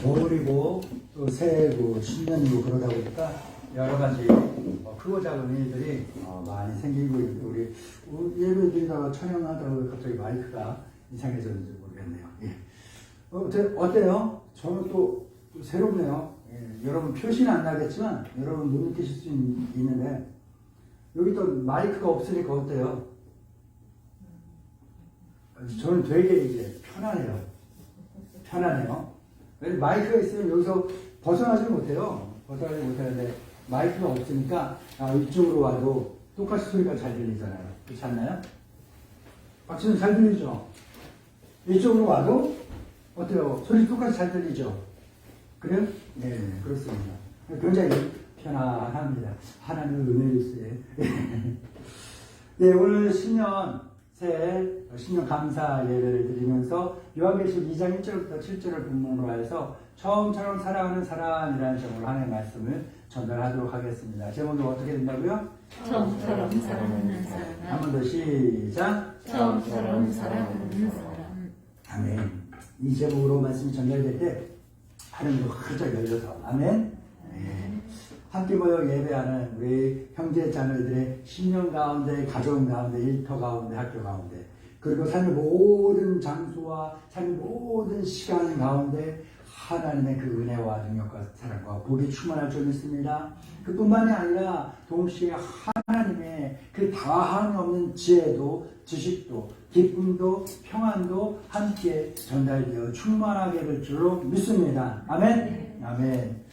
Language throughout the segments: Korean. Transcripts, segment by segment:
겨울이고 또 새해고 신년이고 그러다 보니까 여러 가지 크고 작은 일들이 많이 생기고 있는데 우리 예배 드리다가 촬영하다가 갑자기 마이크가 이상해졌는지 모르겠네요. 예. 어때요? 저는 또 새롭네요. 예. 여러분 표시는 안 나겠지만 여러분 못 느끼실 수 있는데 여기 또 마이크가 없으니까 어때요? 저는 되게 이제 편하네요. 마이크가 있으면 여기서 벗어나지 못해요. 벗어나지 못하는데 마이크가 없으니까 이쪽으로 와도 똑같이 소리가 잘 들리잖아요. 그렇지 않나요? 박수는 잘 들리죠? 이쪽으로 와도 어때요? 소리 똑같이 잘 들리죠? 그래요? 네, 그렇습니다. 굉장히 편안합니다. 하나님의 은혜일세. 네, 오늘 신년 감사 예배를 드리면서 요한계시록 2장 1절부터 7절을 본문으로 해서 처음처럼 사랑하는 사람이라는 제목으로 하나님의 말씀을 전달하도록 하겠습니다. 제목이 어떻게 된다고요? 처음처럼 사랑하는 사람. 한 번 더 시작. 처음처럼 사랑하는 사람. 아멘. 이 제목으로 말씀이 전달될 때 하늘도 활짝 열려서 아멘. 네. 함께 모여 예배하는 우리 형제 자매들의 신년 가운데, 가정 가운데, 일터 가운데, 학교 가운데, 그리고 삶의 모든 장소와 삶의 모든 시간 가운데 하나님의 그 은혜와 능력과 사랑과 복이 충만할 줄 믿습니다. 그뿐만이 아니라 동시에 하나님의 그 다함이 없는 지혜도, 지식도, 기쁨도, 평안도 함께 전달되어 충만하게 될 줄로 믿습니다. 아멘. 아멘.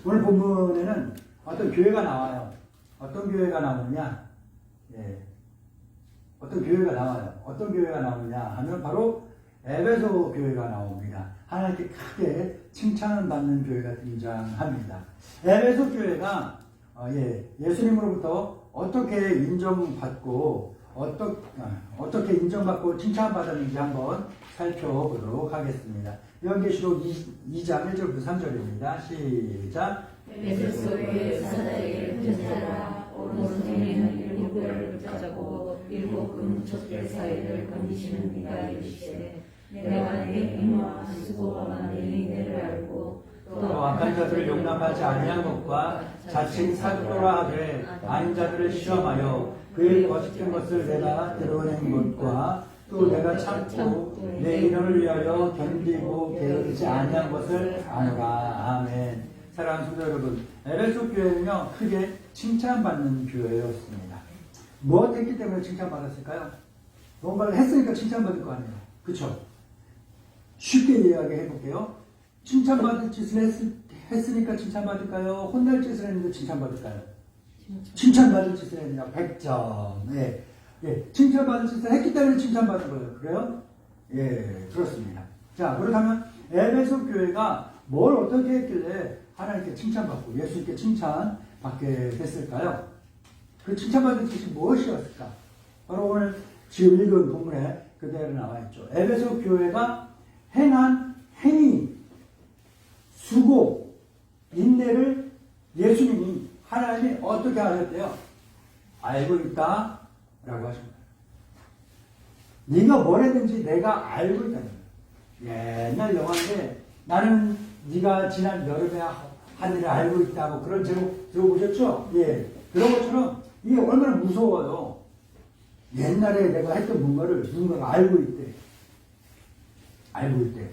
오늘 본문에는 어떤 교회가 나와요. 어떤 교회가 나오느냐? 예. 어떤 교회가 나와요. 어떤 교회가 나오느냐 하면 바로 에베소 교회가 나옵니다. 하나님께 크게 칭찬을 받는 교회가 등장합니다. 에베소 교회가 예수님으로부터 어떻게 인정받고 어떻게 인정받고 칭찬받았는지 한번 살펴보도록 하겠습니다. 요한계시록 2장 1절부터 3절입니다. 시작. 에베소의 사자에게 편지하라. 오른손에는 일곱 별을 붙잡고 일곱 금촛대 사이를 건지시는 네가 이르시되 내가 내 힘과 수고와 내 인내를 알고 또 악한 자들을 용납하지 아니한 것과 자칭 사도라 하되 아닌 자들을 시험하여 그의 거짓된 것을 내가 드러낸 것과 또 내가 참고 내 이름을 위하여 견디고 게으르지 아니한 것을 아노라. 아멘. 사랑하는 성도 여러분, 에베소 교회는요 크게 칭찬받는 교회였습니다. 무엇 했기 때문에 칭찬받았을까요? 뭔가를 했으니까 칭찬받을 거 아니에요. 그렇죠? 쉽게 이야기해 볼게요. 칭찬받을 짓을 했으니까 칭찬받을까요? 혼날 짓을 했는데 칭찬받을까요? 칭찬받을 짓을 했느냐? 100점. 예. 칭찬받을 짓을 했기 때문에 칭찬받은 거예요. 그래요? 예, 그렇습니다. 자, 그렇다면 에베소 교회가 뭘 어떻게 했길래 하나님께 칭찬받고 예수님께 칭찬받게 됐을까요? 그 칭찬받은 짓이 무엇이었을까? 바로 오늘 지금 읽은 본문에 그대로 나와 있죠. 에베소 교회가 행한 행위, 수고, 인내를 예수님이 하나님이 어떻게 하셨대요? 알고 있다 라고 하십니다. 네가 뭘 했는지 내가 알고 있다는 거예요. 옛날 영화인데 나는 네가 지난 여름에 한 일을 알고 있다고 그런 제목 들어보셨죠? 예. 그런 것처럼 이게 얼마나 무서워요. 옛날에 내가 했던 뭔가를 누군가가 알고 있대. 알고 있대.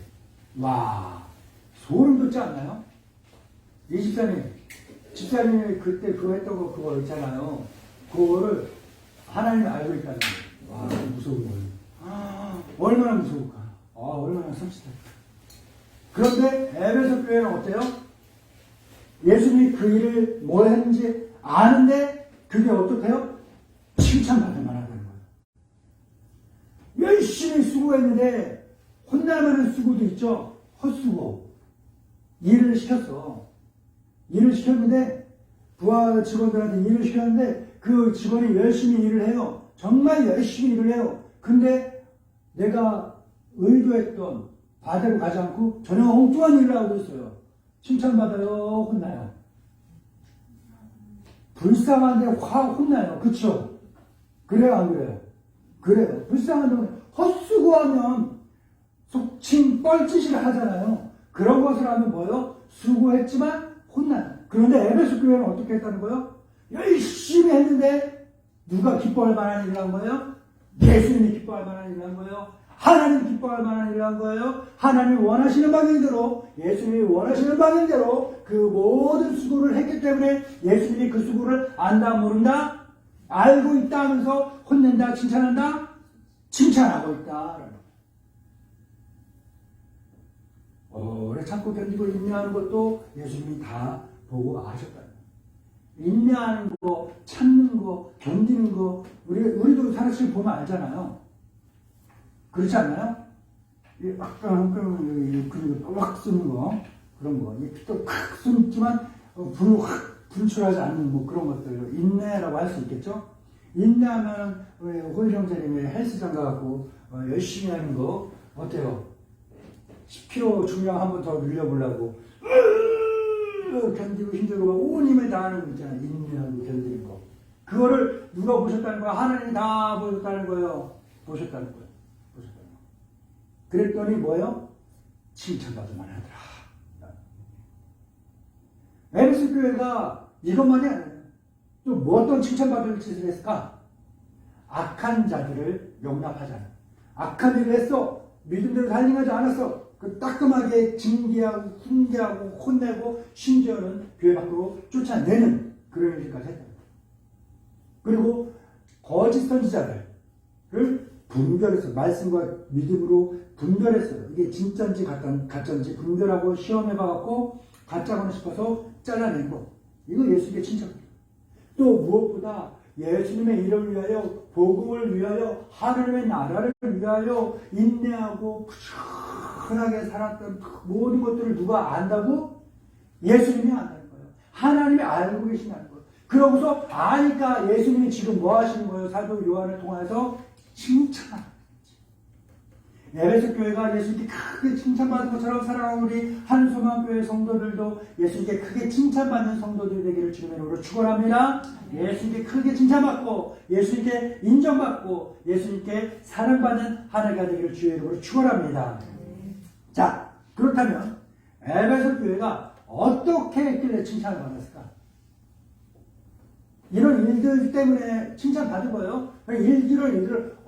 와, 소름 돋지 않나요? 이 집사님이 그때 그거 했던 거 그거 있잖아요. 그거를 하나님이 알고 있다는 거예요. 와, 무서운 거예요. 얼마나 무서울까? 얼마나 섬찟할까? 그런데 에베소 교회는 어때요? 예수님이 그 일을 뭘 했는지 아는데 그게 어떻게요? 칭찬받을 만하다는 거예요. 열심히 수고했는데 혼날만한 수고도 있죠. 헛수고. 일을 시켰어. 일을 시켰는데 부하 직원들한테 일을 시켰는데 그 직원이 열심히 일을 해요. 정말 열심히 일을 해요. 근데 내가 의도했던 바대로 가지 않고 전혀 엉뚱한 일을 하고 있어요. 칭찬받아요? 혼나요? 불쌍한데 확 혼나요. 그쵸? 그래요? 안 그래요? 그래요. 불쌍한데 헛수고하면 속칭 뻘짓을 하잖아요. 그런 것을 하면 뭐요? 수고했지만 혼난. 그런데 에베소 교회는 어떻게 했다는 거예요? 열심히 했는데 누가 기뻐할 만한 일을 한 거예요? 예수님이 기뻐할 만한 일을 한 거예요. 하나님 기뻐할 만한 일을 한 거예요. 하나님이 원하시는 방향대로, 예수님이 원하시는 방향대로 그 모든 수고를 했기 때문에 예수님이 그 수고를 안다 모른다 알고 있다 하면서 혼낸다 칭찬한다 칭찬하고 있다. 오래 참고 견디고 인내하는 것도 예수님이 다 보고 아셨다. 인내하는 거, 참는 거, 견디는 거, 우리도 하나씩 보면 알잖아요. 그렇지 않나요? 근육을 꽉 쓰는 거, 그런 거. 피도 팍 숨지만, 불을 확 분출하지 않는 뭐 그런 것들. 인내라고 할 수 있겠죠? 인내하면, 호일형제님이 헬스장 가갖고, 열심히 하는 거, 어때요? 10kg 중량 한 번 더 늘려보려고, 견디고 힘들고 막 온 힘을 다하는 거 있잖아요. 인내하고 견디는 거. 그거를 누가 보셨다는 거야? 하나님이 다 보셨다는 거예요. 보셨다는 거예요. 보셨다는 거. 그랬더니 뭐예요? 칭찬받을만 하더라. 에베소 교회가 이것만이 아니에요. 또 뭐 어떤 칭찬받을 짓을 했을까? 악한 자들을 용납하지 않아. 악한 일을 했어. 믿음대로 달링하지 않았어. 그 따끔하게 징계하고 훈계하고 혼내고 심지어는 교회 밖으로 쫓아내는 그런 일까지 했다. 그리고 거짓 선지자들을 분별했어요. 말씀과 믿음으로 분별했어요. 이게 진짜인지 가짜인지 분별하고 시험해봐갖고 가짜거나 싶어서 잘라낸 거. 이거 예수님의 칭찬입니다. 또 무엇보다 예수님의 일을 위하여, 복음을 위하여, 하나님의 나라를 위하여 인내하고 부지런하게 살았던 모든 것들을 누가 안다고? 예수님이 안다는 거예요. 하나님이 알고 계신다는 거예요. 그러고서 아니까 예수님이 지금 뭐 하시는 거예요? 사도 요한을 통해서 칭찬하는 거예요. 에베소 교회가 예수님께 크게 칭찬받은 것처럼 사랑하는 우리 한소망교회 성도들도 예수님께 크게 칭찬받는 성도들이 되기를 주님의 이름으로 축원합니다. 예수님께 크게 칭찬받고 예수님께 인정받고 예수님께 사랑받는 하나가 되기를 주의 이름으로 축원합니다. 자, 그렇다면 에베소 교회가 어떻게 했길래 칭찬을 받았을까? 이런 일들 때문에 칭찬받은 거예요. 이런 일들을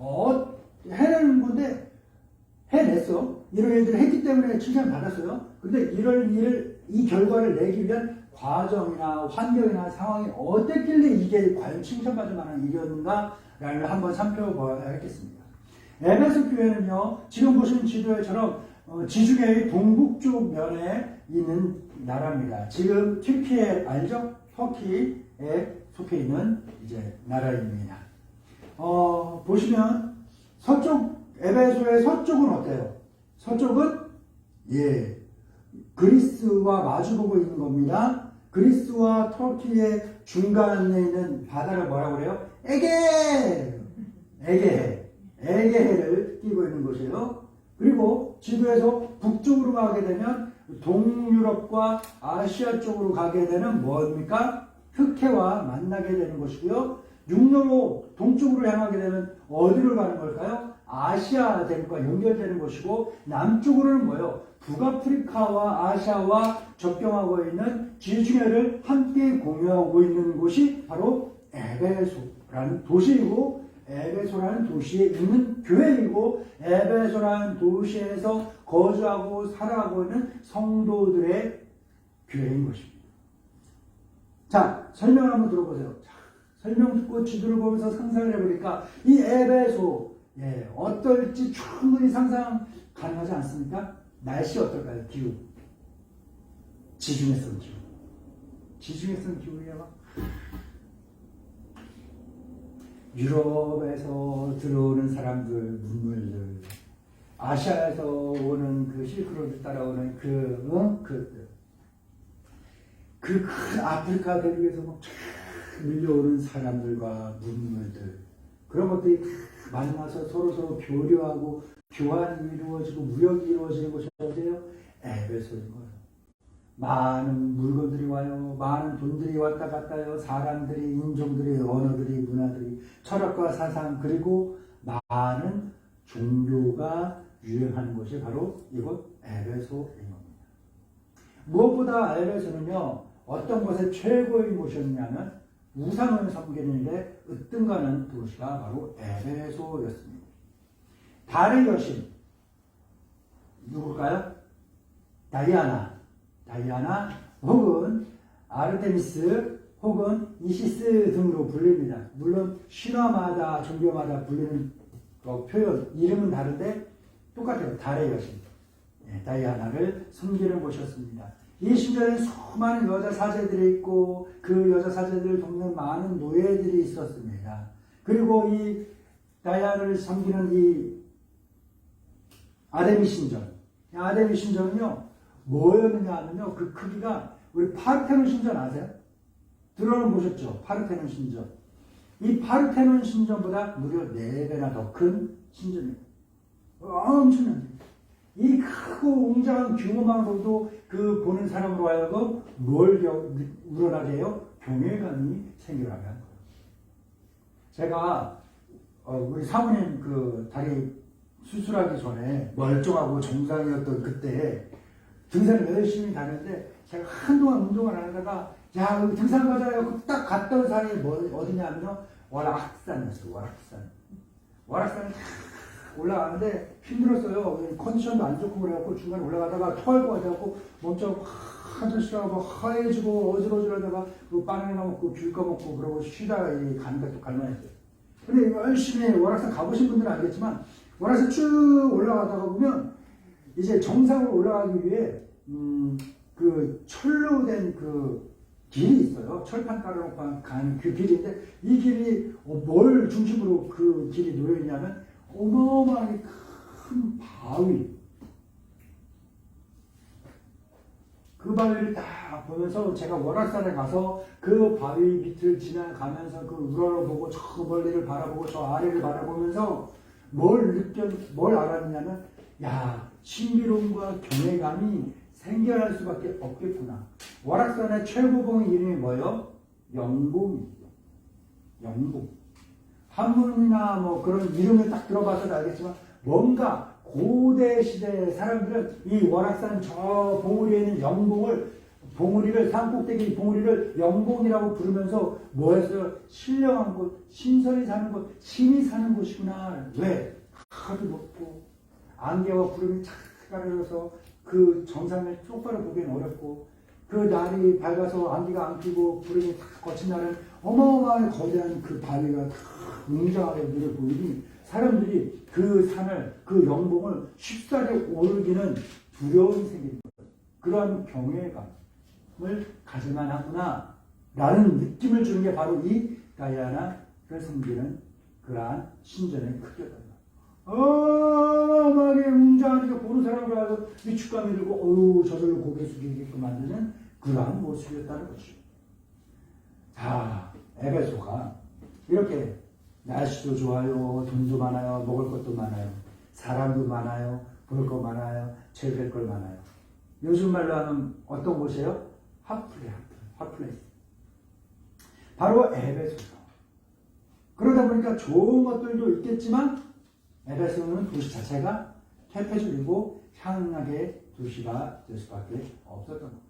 해내는 건데 해냈어. 이런 일들을 했기 때문에 칭찬을 받았어요. 근데 이 결과를 내기 위한 과정이나 환경이나 상황이 어땠길래 이게 과연 칭찬받을 만한 일이었는가를 한번 살펴봐야겠습니다. 에베소 교회는요, 지금 보시는 지도에처럼 지중해의 동북쪽 면에 있는 나라입니다. 지금 튀르키예 알죠? 터키에 속해 있는 이제 나라입니다. 보시면 에베소의 서쪽은 어때요? 서쪽은 그리스와 마주보고 있는 겁니다. 그리스와 터키의 중간에 있는 바다를 뭐라고 그래요? 에게해를 끼고 있는 곳이에요. 그리고 지도에서 북쪽으로 가게 되면 동유럽과 아시아 쪽으로 가게 되는 뭡니까? 흑해와 만나게 되는 것이고요. 육로로 동쪽으로 향하게 되면 어디로 가는 걸까요? 아시아 대륙과 연결되는 것이고, 남쪽으로는 뭐예요? 북아프리카와 아시아와 접경하고 있는 지중해를 함께 공유하고 있는 곳이 바로 에베소라는 도시이고, 에베소라는 도시에 있는 교회이고, 에베소라는 도시에서 거주하고 살아가고 있는 성도들의 교회인 것입니다. 자, 설명을 한번 들어보세요. 자, 설명 듣고 지도를 보면서 상상을 해보니까 이 에베소, 어떨지 충분히 상상 가능하지 않습니까? 날씨 어떨까요? 기후. 지중해성 기후. 지중해성 기후야 막. 유럽에서 들어오는 사람들, 문물들, 아시아에서 오는 그 실크로드 따라오는 그 큰 아프리카 대륙에서 막 밀려오는 사람들과 문물들, 그런 것들이 만나서 서로 교류하고 교환이 이루어지고 무역이 이루어지는 곳이 어디예요? 에베소인 거예요. 많은 물건들이 와요. 많은 돈들이 왔다 갔다 해요. 사람들이, 인종들이, 언어들이, 문화들이, 철학과 사상, 그리고 많은 종교가 유행하는 곳이 바로 이곳 에베소인 겁니다. 무엇보다 에베소는요, 어떤 것에 최고의 곳이었냐면 우상을 섬기는데 으뜸가는 도시가 바로 에베소였습니다. 달의 여신 누굴까요? 다이아나 혹은 아르테미스 혹은 이시스 등으로 불립니다. 물론 신화마다 종교마다 불리는 표현 이름은 다른데 똑같아요. 달의 여신 다이아나를 섬기는 곳이었습니다. 이 신전에 수많은 여자 사제들이 있고 그 여자 사제들을 돕는 많은 노예들이 있었습니다. 그리고 이 다이아나를 섬기는 이 아데미 신전은요 뭐였느냐 하면요 그 크기가 우리 파르테논 신전 아세요? 들어는 보셨죠? 파르테논 신전. 이 파르테논 신전보다 무려 4배나 더 큰 신전입니다. 엄청납니다. 이 크고 웅장한 규모만 보도 그 보는 사람으로 하여금 뭘 우러나게 해요? 경외감이 생겨나게 하는 거예요. 제가 우리 사모님 그 다리 수술하기 전에 멀쩡하고 정상이었던 그때 등산을 열심히 다녔는데 제가 한동안 운동을 안 하다가 야 등산 가자 딱 갔던 산이 어디냐면요 월악산이었어요. 월악산을 올라가는데 힘들었어요. 컨디션도 안 좋고 그래갖고 중간에 올라가다가 토할 것 같아갖고 몸좀 한참 쉬다가 하얘지고 어지러지하다가 그 바나나 먹고 귤 까먹고 그러고 쉬다가 가니까 또 갈만했어요. 근데 열심히 월악산 가보신 분들은 알겠지만 월악산 쭉 올라가다가 보면 이제 정상으로 올라가기 위해 그 철로 된 그 길이 있어요. 철판 깔아놓고 가는 그 길인데 이 길이 뭘 중심으로 그 길이 놓여있냐면 어마어마하게 큰 바위. 그 바위를 딱 보면서 제가 월악산에 가서 그 바위 밑을 지나가면서 그 우러러보고 저 멀리를 바라보고 저 아래를 바라보면서 뭘 알았냐면 야 신비로움과 경외감이 생겨날 수밖에 없겠구나. 월악산의 최고봉 이름이 뭐예요? 영봉입니다. 영봉. 한문이나 뭐 그런 이름을 딱 들어봐서 알겠지만 뭔가 고대 시대의 사람들은 이 월악산 저 봉우리에 있는 봉우리를 산꼭대기 봉우리를 영봉이라고 부르면서 뭐였어요? 신령한 곳, 신선이 사는 곳, 신이 사는 곳이구나. 왜? 하도 높고 안개와 구름이 착 가려져서 그 정상을 똑바로 보기는 어렵고 그 날이 밝아서 안개가 안 피고 구름이 탁 거친 날은 어마어마한 거대한 그 바위가 다 웅장하게 눈에 보이니 사람들이 그 산을 그 영봉을 쉽사리 오르기는 두려움이 생기는 거예요. 그러한 경외감을 가질만 하구나 라는 느낌을 주는 게 바로 이 다이아나를 섬기는 그러한 신전의 크기였다. 어마어마하게 웅장하니까 보는 사람을 알고 위축감이 들고 어우 저절로 고개 숙이게끔 만드는 그러한 모습이었다는 것이죠. 자, 에베소가 이렇게 날씨도 좋아요, 돈도 많아요, 먹을 것도 많아요, 사람도 많아요, 볼 거 많아요, 즐길 걸 많아요. 요즘 말로 하면 어떤 곳이에요? 핫플레이스. 바로 에베소죠. 그러다 보니까 좋은 것들도 있겠지만 에베소는 도시 자체가 퇴폐줄이고 향락의 도시가 될 수밖에 없었던 겁니다.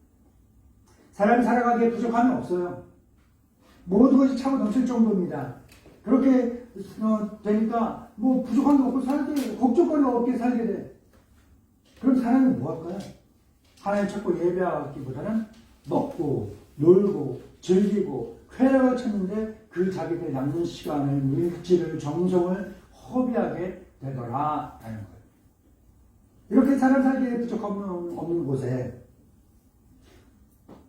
사람이 살아가기에 부족함이 없어요. 모든 것이 차고 넘칠 정도입니다. 그렇게 되니까 뭐 부족한 게 없고 살게 걱정거리가 없게 살게 돼. 그럼 사람이 뭐 할까요? 하나님 찾고 예배하기보다는 먹고 놀고 즐기고 쾌락을 찾는데 그 자기들 남는 시간을 물질을 정성을 허비하게 되더라 하는 거예요. 이렇게 사람 살기에 부족함은 없는 곳에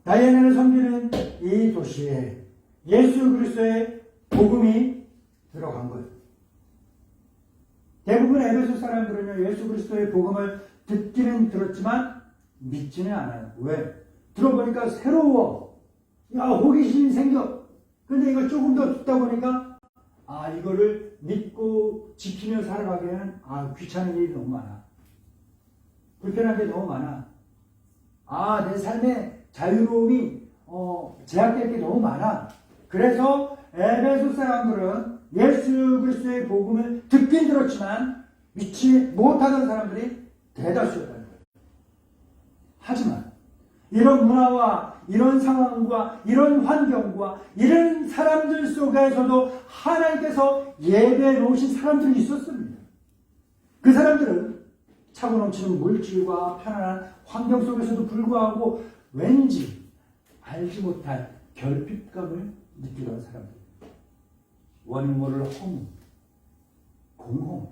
다이아나를 섬기는 이 도시에 예수 그리스도의 복음이 들어간 거예요. 대부분 에베소 사람들은요 예수 그리스도의 복음을 듣기는 들었지만 믿지는 않아요. 왜? 들어보니까 새로워. 야 호기심이 생겨. 근데 이걸 조금 더 듣다 보니까 이거를 믿고 지키며 살아가기에는 귀찮은 일이 너무 많아. 불편한 게 너무 많아. 내 삶의 자유로움이 제약될 게 너무 많아. 그래서 에베소 사람들은 예수 그리스도의 복음을 듣긴 들었지만 믿지 못하던 사람들이 대다수였다는 거예요. 하지만 이런 문화와 이런 상황과 이런 환경과 이런 사람들 속에서도 하나님께서 예배해 놓으신 사람들이 있었습니다. 그 사람들은 차고 넘치는 물질과 편안한 환경 속에서도 불구하고 왠지 알지 못할 결핍감을 느끼던 사람들. 원인 모를 허무, 공허.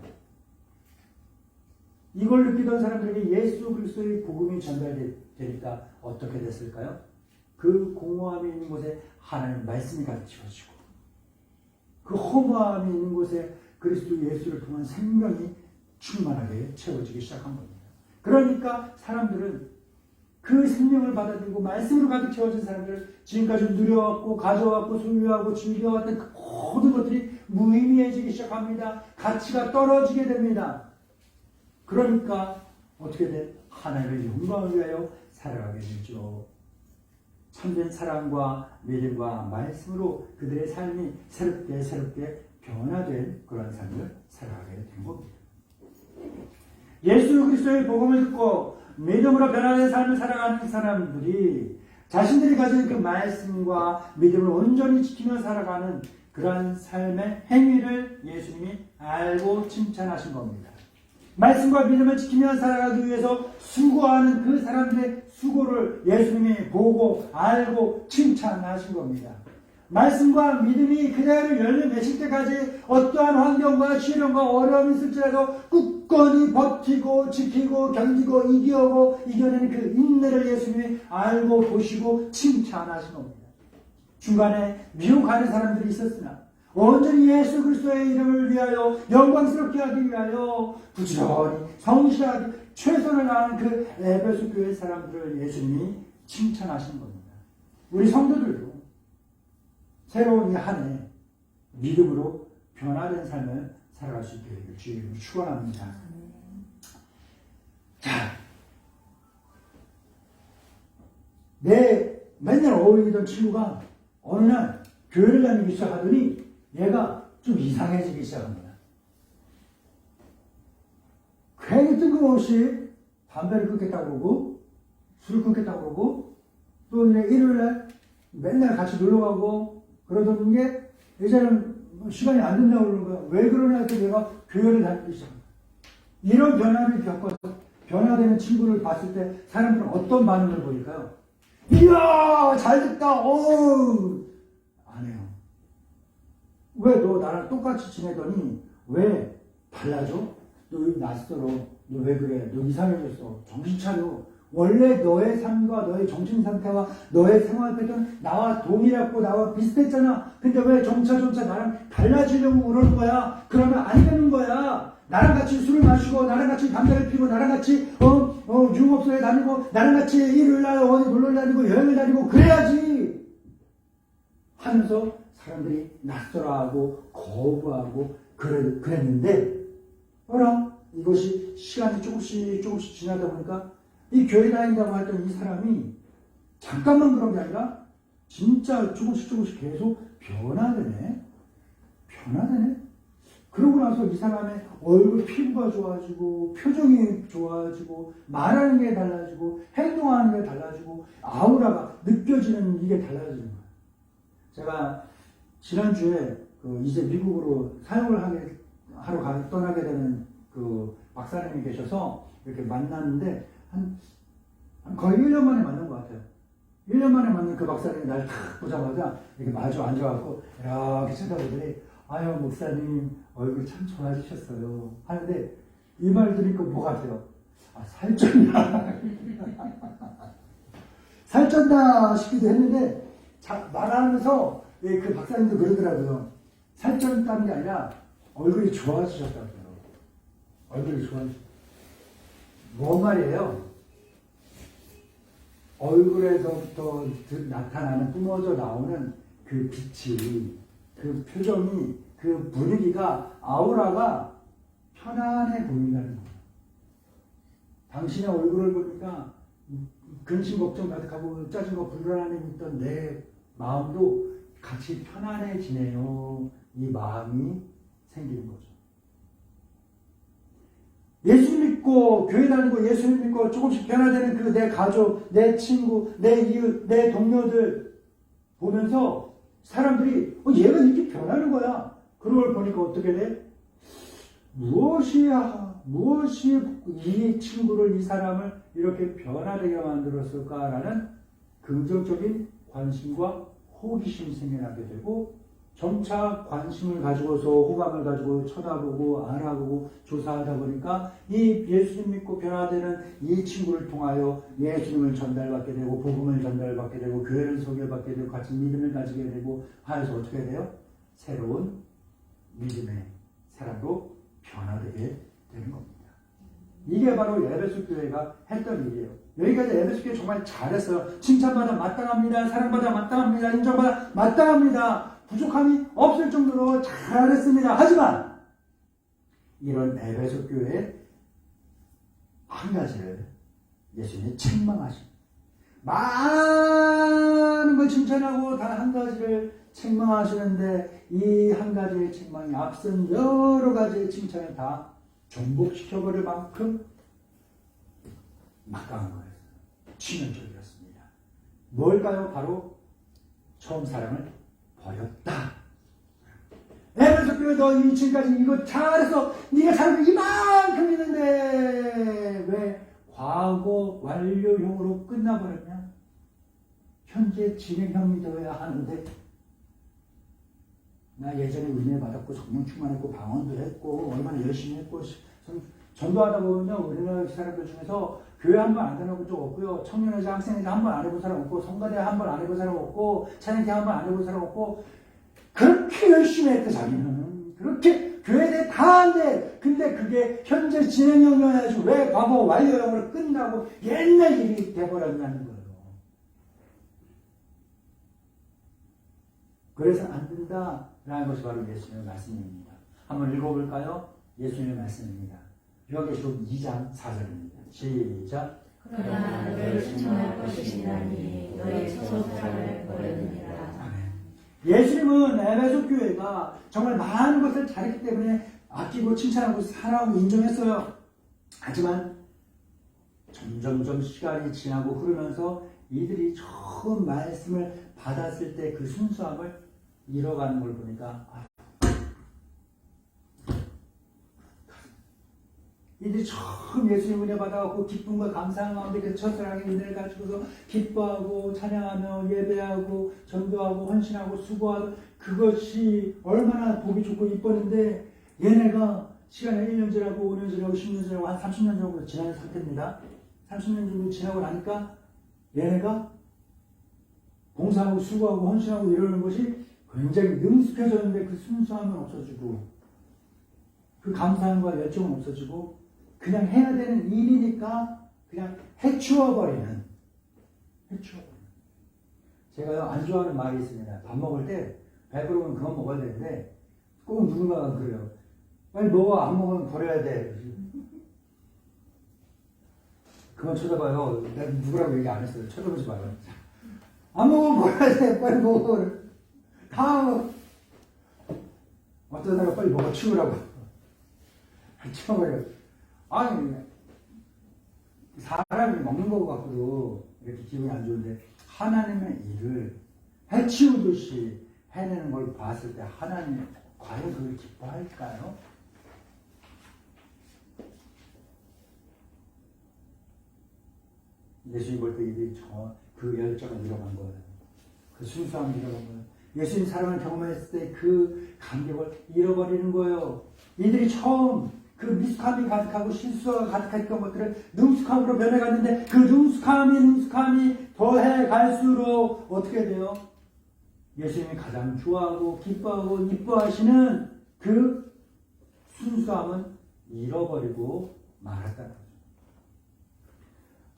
이걸 느끼던 사람들에게 예수 그리스도의 복음이 전달되니까 어떻게 됐을까요? 그 공허함이 있는 곳에 하나님 말씀이 갇혀지고 그 허무함이 있는 곳에 그리스도 예수를 통한 생명이 충만하게 채워지기 시작한 겁니다. 그러니까 사람들은 그 생명을 받아들이고 말씀으로 가득 채워진 사람들을 지금까지 누려왔고 가져왔고 소유하고 즐겨왔던 그 모든 것들이 무의미해지기 시작합니다. 가치가 떨어지게 됩니다. 그러니까 어떻게 돼? 하나님의 영광을 위하여 살아가게 되죠. 참된 사랑과 믿음과 말씀으로 그들의 삶이 새롭게 변화된 그런 삶을 살아가게 된 겁니다. 예수 그리스도의 복음을 듣고 믿음으로 변화된 삶을 살아가는 사람들이 자신들이 가진 그 말씀과 믿음을 온전히 지키며 살아가는 그러한 삶의 행위를 예수님이 알고 칭찬하신 겁니다. 말씀과 믿음을 지키며 살아가기 위해서 수고하는 그 사람들의 수고를 예수님이 보고 알고 칭찬하신 겁니다. 말씀과 믿음이 그대로 열려 맺힐 때까지 어떠한 환경과 시련과 어려움이 있을지라도 굳건히 버티고 지키고 견디고 이겨내는 그 인내를 예수님이 알고 보시고 칭찬하신 겁니다. 중간에 미혹하는 사람들이 있었으나 온전히 예수 그리스도의 이름을 위하여 영광스럽게 하기 위하여 부지런히 성실하게 최선을 다하는 그 에베소 교회 사람들을 예수님이 칭찬하신 겁니다. 우리 성도들도 새로운 이 한 해 믿음으로 변화된 삶을 살아갈 수 있게 되길 주의 이름으로 축원합니다. 자, 내 맨날 어울리던 친구가 어느 날 교회를 다니기 시작하더니 얘가 좀 이상해지기 시작합니다. 괜히 뜬금없이 담배를 끊겠다고 그러고 술을 끊겠다고 그러고 또 일요일날 맨날 같이 놀러가고 그러던 게 이제는 시간이 안 된다고 그러는 거야. 왜 그러냐 해서 내가 교회를 다니기 시작합니다. 이런 변화를 겪어서 변화되는 친구를 봤을 때 사람들은 어떤 반응을 보일까요? 이야 잘됐다. 안 해요. 왜 너 나랑 똑같이 지내더니 왜 달라져? 너 왜 낯설어? 너 왜 그래? 너 이상해졌어. 정신 차려. 원래 너의 삶과 너의 정신 상태와 너의 생활 패턴 나와 동일하고 나와 비슷했잖아. 근데 왜 점차 나랑 달라지려고 그러는 거야? 그러면 안 되는 거야. 나랑 같이 술을 마시고 나랑 같이 담배를 피우고 나랑 같이 유흥업소에 다니고 나랑 같이 일요일날 어디 놀러 다니고 여행을 다니고 그래야지 하면서 사람들이 낯설어하고 거부하고 그랬는데 이것이 시간이 조금씩 지나다 보니까 이 교회 다닌다고 했던 이 사람이 잠깐만 그런 게 아니라 진짜 조금씩 계속 변화되네. 그러고 나서 이 사람의 얼굴 피부가 좋아지고 표정이 좋아지고 말하는 게 달라지고 행동하는 게 달라지고 아우라가 느껴지는 이게 달라지는 거예요. 제가 지난주에 이제 미국으로 사역을 하러 떠나게 되는 그 박사님이 계셔서 이렇게 만났는데 거의 1년 만에 만난 것 같아요. 1년 만에 만난 그 박사님이 날 탁 보자마자 이렇게 마주 앉아갖고 이렇게 쳐다보더니 아유 목사님 얼굴 참 좋아지셨어요 하는데 이 말 들으니까 뭐 같아요? 살쪘나? 살쪘나 싶기도 했는데 말하면서 그 박사님도 그러더라고요. 살쪘다는 게 아니라 얼굴이 좋아지셨다고요. 얼굴이 좋아지셨다고. 뭔 말이에요? 얼굴에서부터 나타나는 뿜어져 나오는 그 빛이, 그 표정이, 그 분위기가, 아우라가 편안해 보인다는 거예요. 당신의 얼굴을 보니까 근심 걱정 가득하고 짜증과 불안함이 있던 내 마음도 같이 편안해지네요. 이 마음이 생기는 거죠. 예수 믿고 믿고 교회 다니고 예수님 믿고 조금씩 변화되는 그 내 가족, 내 친구, 내 이웃, 내 동료들 보면서 사람들이 얘가 이렇게 변하는 거야. 그런 걸 보니까 어떻게 돼? 무엇이 이 친구를, 이 사람을 이렇게 변화되게 만들었을까라는 긍정적인 관심과 호기심이 생겨나게 되고, 점차 관심을 가지고서 호감을 가지고 쳐다보고 알아보고 조사하다 보니까 이 예수님 믿고 변화되는 이 친구를 통하여 예수님을 전달받게 되고 복음을 전달받게 되고 교회를 소개받게 되고 같이 믿음을 가지게 되고 하여서 어떻게 돼요? 새로운 믿음의 사람으로 변화되게 되는 겁니다. 이게 바로 에베소 교회가 했던 일이에요. 여기까지 에베소 교회 정말 잘했어요. 칭찬받아 마땅합니다. 사랑받아 마땅합니다. 인정받아 마땅합니다. 부족함이 없을 정도로 잘했습니다. 하지만 이런 에베소 교회의 한 가지를 예수님이 책망하십니다. 많은 걸 칭찬하고 단 한 가지를 책망하시는데 이 한 가지의 책망이 앞선 여러 가지의 칭찬을 다 정복시켜버릴 만큼 막강한 거였어요. 치명적이었습니다. 뭘까요? 바로 처음 사랑을 버렸다. 에베소 교회 너 지금까지 이거 잘했어. 네가 잘하고 이만큼 있는데 왜 과거 완료형으로 끝나버렸냐? 현재 진행형이 되어야 하는데 나 예전에 은혜 받았고 성령 충만했고 방언도 했고 얼마나 열심히 했고 전도하다 보면요 우리나라 사람들 중에서 교회 한 번 안 다녀본 적 없고요 청년회장 학생회장 한 번 안 해본 사람 없고 성가대 한 번 안 해본 사람 없고 찬양대 한 번 안 해본 사람 없고 그렇게 열심히 했대 자기는 그렇게 교회에 다 한대 근데 그게 현재 진행형이어야지 왜 과거 완료형으로 끝나고 옛날 일이 돼버렸냐는 거예요. 그래서 안 된다라는 것이 바로 예수님의 말씀입니다. 한번 읽어볼까요? 예수님의 말씀입니다. 요한계시록 2장 4절입니다. 시작. 그러나 너를 신청할 것이니라니 너의 첫 사랑을 버렸느니라. 아멘. 예수님은 에베소 교회가 정말 많은 것을 잘했기 때문에 아끼고 칭찬하고 사랑하고 인정했어요. 하지만 점점점 시간이 지나고 흐르면서 이들이 처음 말씀을 받았을 때 그 순수함을 잃어가는 걸 보니까 이들이 처음 예수님 은혜 받아갖고 기쁨과 감사한 가운데 그 첫사랑의 은혜를 가지고서 기뻐하고 찬양하며 예배하고 전도하고 헌신하고 수고하고 그것이 얼마나 보기 좋고 이뻤는데 얘네가 시간이 1년 지나고 5년 지나고 10년 지나고 한 30년 정도 지난 상태입니다. 30년 정도 지나고 나니까 얘네가 봉사하고 수고하고 헌신하고 이러는 것이 굉장히 능숙해졌는데 그 순수함은 없어지고 그 감사함과 열정은 없어지고 그냥 해야 되는 일이니까 그냥 해치워버리는 제가 안 좋아하는 말이 있습니다. 밥 먹을 때 배부르면 그만 먹어야 되는데 꼭 누군가가 그래요. 빨리 먹어. 안 먹으면 버려야 돼. 그만 쳐다봐요. 내가 누구라고 얘기 안 했어요. 쳐다보지 마요. 안 먹으면 버려야 돼. 빨리 먹어. 다 어떤 사람 빨리 먹어 치우라고 치워버려. 아니 사람이 먹는 거 갖고도 이렇게 기분이 안 좋은데 하나님의 일을 해치우듯이 해내는 걸 봤을 때 하나님이 과연 그걸 기뻐할까요? 예수님 볼 때 이들이 그 열정을 잃어간 거예요. 그 순수함을 잃어간 거예요. 예수님 사랑을 경험했을 때 그 감격을 잃어버리는 거예요. 이들이 처음 그 미숙함이 가득하고 실수가 가득했던 것들을 능숙함으로 변해갔는데 그 능숙함이 더해 갈수록 어떻게 돼요? 예수님이 가장 좋아하고 기뻐하고 이뻐하시는 그 순수함은 잃어버리고 말았다는 거죠.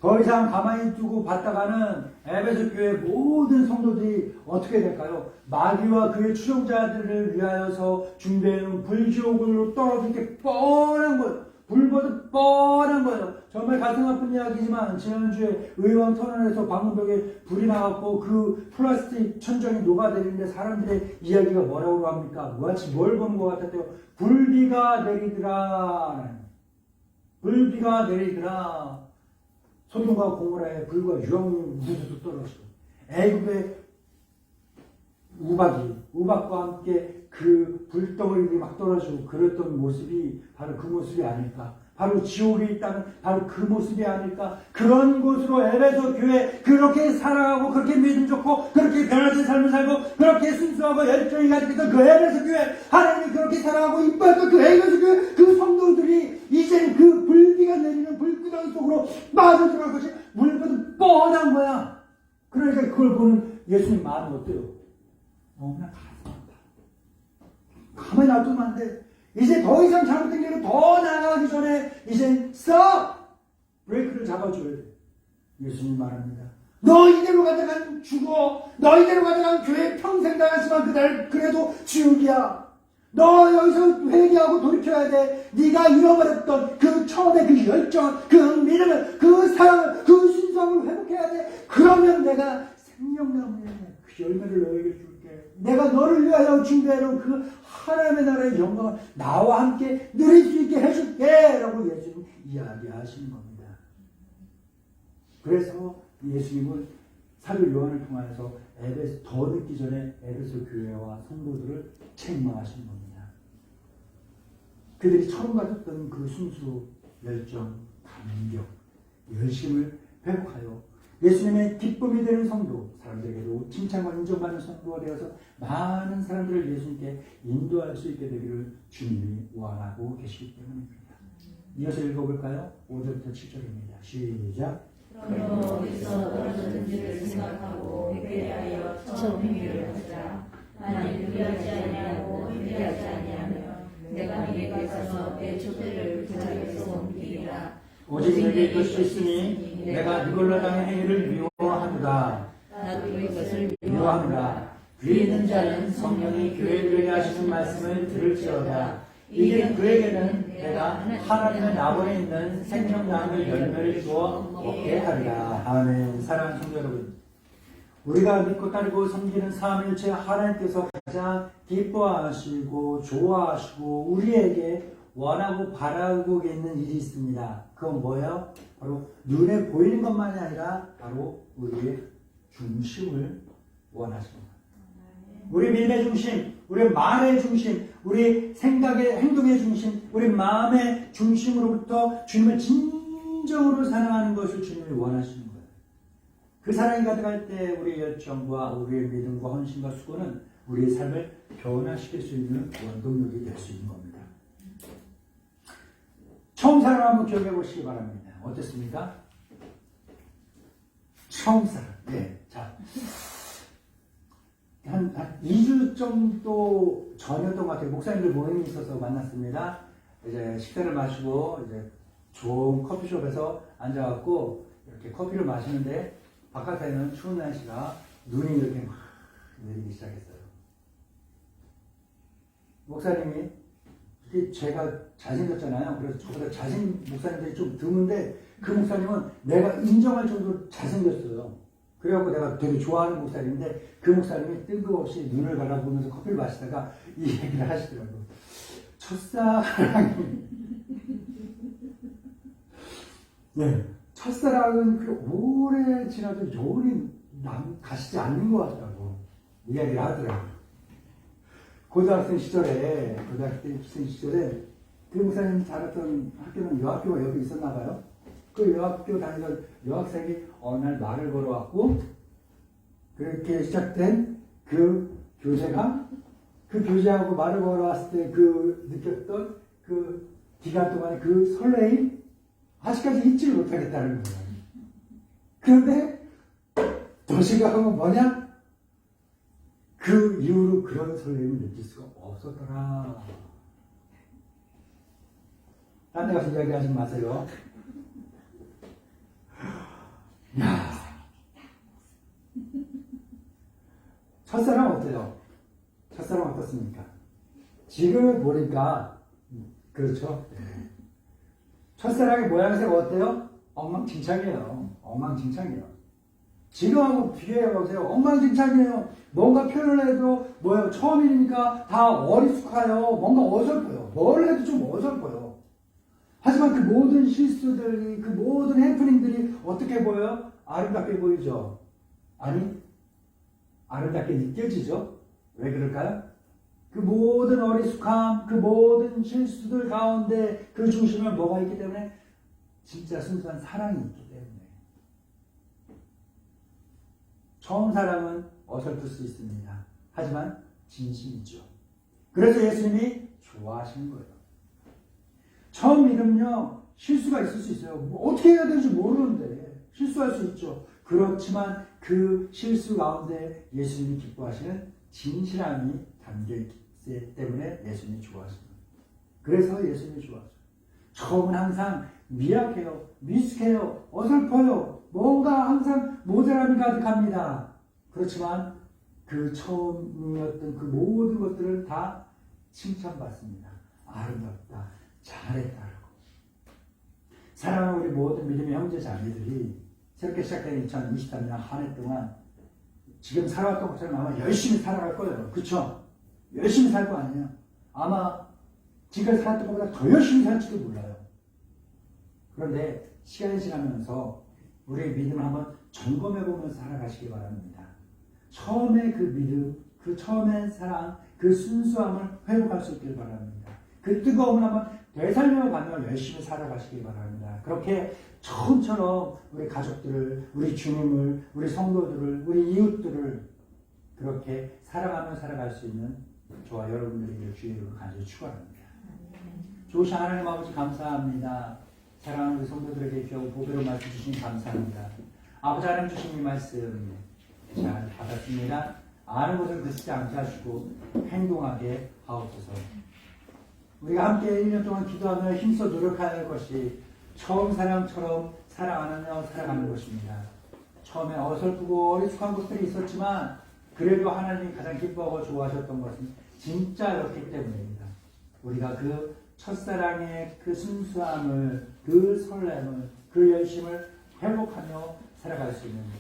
더 이상 가만히 두고 봤다가는 에베소 교회 모든 성도들이 어떻게 될까요? 마귀와 그의 추종자들을 위하여서 준비해놓은 불지옥으로 떨어질 게 뻔한 거예요. 불보듯 뻔한 거예요. 정말 가슴 아픈 이야기지만 지난주에 의왕 터널에서 방문벽에 불이 나갔고 그 플라스틱 천정이 녹아내리는데 사람들의 이야기가 뭐라고 합니까? 마치 뭘 보는 것 같았대요. 불비가 내리더라. 불비가 내리더라. 소돔과 고모라의 불과 유황이 우두두 떨어지고 애굽의 우박과 함께 그 불덩어리들이 막 떨어지고 그랬던 모습이 바로 그 모습이 아닐까. 바로 지옥에 있다는 바로 그 모습이 아닐까. 그런 곳으로 에베소 교회 그렇게 살아가고 그렇게 믿음 좋고 그렇게 변화된 삶을 살고 그렇게 순수하고 열정이 가지고 있던 그 에베소 교회 하나님이 그렇게 살아가고 이뻤던 그 에베소 교회 그 성도들이 이제는 그 불비가 내리는 불구덩이 속으로 빠져들어갈 것이 물보다 뻔한 거야. 그러니까 그걸 보는 예수님 마음이 어때요? 너무나 가슴 아파. 가만히 놔두면 안 돼. 이제 더 이상 잘못된 길로 더 나아가기 전에 이제 stop! 브레이크를 잡아줘야 돼. 예수님 말합니다. 너 이대로 가다간 죽어. 너 이대로 가다간 교회 평생 당하지만 그날 그래도 지옥이야. 너 여기서 회개하고 돌이켜야 돼. 네가 잃어버렸던 그 처음에 그 열정, 그 믿음을, 그 사랑을, 그 신성을 회복해야 돼. 그러면 내가 생명나무에 그 열매를 너에게 줄게. 내가 너를 위하여 준비해놓은 그 하나님의 나라의 영광을 나와 함께 누릴 수 있게 해줄게 라고 예수님 이야기하시는 겁니다. 그래서 예수님은 사도 요한을 통하여서 에베소 더 늦기 전에 에베소 교회와 성도들을 책망하시는 겁니다. 그들이 처음 가졌던 그 순수, 열정, 감격, 열심을 회복하여 예수님의 기쁨이 되는 성도, 사람들에게도 칭찬과 인정받는 성도가 되어서 많은 사람들을 예수님께 인도할 수 있게 되기를 주님이 원하고 계시기 때문입니다. 이어서 읽어볼까요? 5절부터 7절입니다. 시작. 그러므로 어디서 떨어졌는지를 생각하고 회개하여 처음 회개를 하자. 만일 회개하지 아니하고 회개하지 아니하면 내가 네게 가서 내 촛대를 그 자리에서 옮기리라. 오직 내게 이것이 있으니 내가 이걸로 당한 행위를 미워하노라. 나도 이것을 미워하노라. 귀 있는 자는 성령이 교회들에게 하시는 말씀을 들을지어다. 이게 그에게는 내가 하나님의 나번에 있는 생명나무의 열매를 주어 먹게 하리라. 아멘. 사랑하는 성도 여러분, 우리가 믿고 따르고 섬기는 삼위일체 하나님께서 가장 기뻐하시고 좋아하시고 우리에게 원하고 바라고 있는 일이 있습니다. 그건 뭐예요? 바로 눈에 보이는 것만이 아니라 바로 우리의 중심을 원하십니다. 우리 믿음의 중심, 우리 말의 중심, 우리 생각의 행동의 중심, 우리 마음의 중심으로부터 주님을 진정으로 사랑하는 것을 주님이 원하시는 거예요. 그 사랑이 가득할 때 우리의 열정과 우리의 믿음과 헌신과 수고는 우리의 삶을 변화시킬 수 있는 원동력이 될 수 있는 겁니다. 처음 사랑 한번 기억해 보시기 바랍니다. 어땠습니까? 처음 사랑. 네. 자. 한 2주 정도 전이었던 것 같아요. 목사님들 모임이 있어서 만났습니다. 이제 식사를 마시고, 이제 좋은 커피숍에서 앉아갖고, 이렇게 커피를 마시는데, 바깥에는 추운 날씨가 눈이 이렇게 막 내리기 시작했어요. 목사님이, 제가 잘생겼잖아요. 그래서 저보다 목사님들이 좀 드문데, 그 목사님은 내가 인정할 정도로 잘생겼어요. 그래갖고 내가 되게 좋아하는 목사님인데 그 목사님이 뜬금없이 눈을 바라보면서 커피를 마시다가 이 얘기를 하시더라고요. 첫사랑이 네, 첫사랑은 그 오래 지나도 영원히 가시지 않는 것 같다고 이야기를 하더라고요. 고등학생 시절에 그 목사님 자랐던 학교는 여학교가 여기 있었나 봐요. 그 여학교 다니던 여학생이 어느 날 말을 걸어왔고 그렇게 시작된 그 교제가 그 교제하고 말을 걸어왔을 때 그 느꼈던 그 기간 동안의 그 설레임 아직까지 잊지를 못하겠다는 거예요. 그런데 더 심각한 건 뭐냐? 그 이후로 그런 설레임을 느낄 수가 없었더라. 딴 데 가서 이야기하지 마세요. 야, 첫사랑 어때요? 첫사랑 어떻습니까? 지금 보니까 그렇죠. 네. 첫사랑의 모양새가 어때요? 엉망진창이에요. 엉망진창이에요. 지금하고 비교해보세요. 엉망진창이에요. 뭔가 표현을 해도 뭐예요? 처음이니까 다 어리숙하요. 뭔가 어설퍼요. 뭘 해도 좀 어설퍼요. 하지만 그 모든 실수들이, 그 모든 해프닝들이 어떻게 보여요? 아름답게 보이죠? 아니, 아름답게 느껴지죠? 왜 그럴까요? 그 모든 어리숙함, 그 모든 실수들 가운데 그 중심에 뭐가 있기 때문에? 진짜 순수한 사랑이 있기 때문에. 처음 사랑은 어설플 수 있습니다. 하지만 진심이죠. 그래서 예수님이 좋아하시는 거예요. 처음 믿음은요, 실수가 있을 수 있어요. 뭐 어떻게 해야 되는지 모르는데 실수할 수 있죠. 그렇지만 그 실수 가운데 예수님이 기뻐하시는 진실함이 담겨있기 때문에 예수님이 좋아하시는 거예요. 그래서 예수님이 좋아하죠. 처음은 항상 미약해요, 미숙해요, 어설퍼요, 뭔가 항상 모자람이 가득합니다. 그렇지만 그 처음이었던 그 모든 것들을 다 칭찬받습니다. 아름답다, 잘했다라고. 사랑하는 우리 모든 믿음의 형제 자매들이 새롭게 시작된 2023년 한 해 동안 지금 살아왔던 것처럼 아마 열심히 살아갈 거예요. 그쵸? 열심히 살 거 아니에요. 아마 지금까지 살았던 것보다 더 열심히 살지도 몰라요. 그런데 시간이 지나면서 우리의 믿음을 한번 점검해보면서 살아가시기 바랍니다. 처음에 그 믿음, 그 처음의 사랑, 그 순수함을 회복할 수 있길 바랍니다. 그 뜨거움을 한번 되살려가며 열심히 살아가시기 바랍니다. 그렇게 처음처럼 우리 가족들을, 우리 주님을, 우리 성도들을, 우리 이웃들을 그렇게 사랑하며 살아갈 수 있는 저와 여러분들에게 주의 이름을 간절히 축원합니다. 좋으신 하나님 아버지 감사합니다. 사랑하는 우리 성도들에게 귀하고 보배로 말씀 주시니 감사합니다. 아버지 하나님 주신 이 말씀 잘 받았습니다. 아는 것을 그치지 않게 하시고 행동하게 하옵소서. 우리가 함께 1년 동안 기도하며 힘써 노력할 것이 처음 사랑처럼 사랑하며 살아가는 것입니다. 처음에 어설프고 어리숙한 것들이 있었지만 그래도 하나님이 가장 기뻐하고 좋아하셨던 것은 진짜였기 때문입니다. 우리가 그 첫사랑의 그 순수함을, 그 설렘을, 그 열심을 회복하며 살아갈 수 있는 것.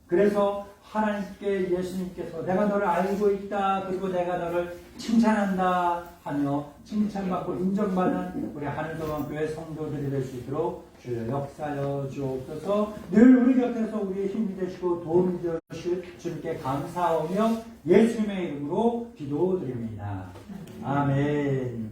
그래서 하나님께 예수님께서 내가 너를 알고 있다, 그리고 내가 너를 칭찬한다 하며 칭찬받고 인정받는 우리 하늘도만교회 성도들이 될 수 있도록 주여 역사여 주옵소서. 늘 우리 곁에서 우리의 힘이 되시고 도움이 되실 주님께 감사하며 예수님의 이름으로 기도드립니다. 아멘.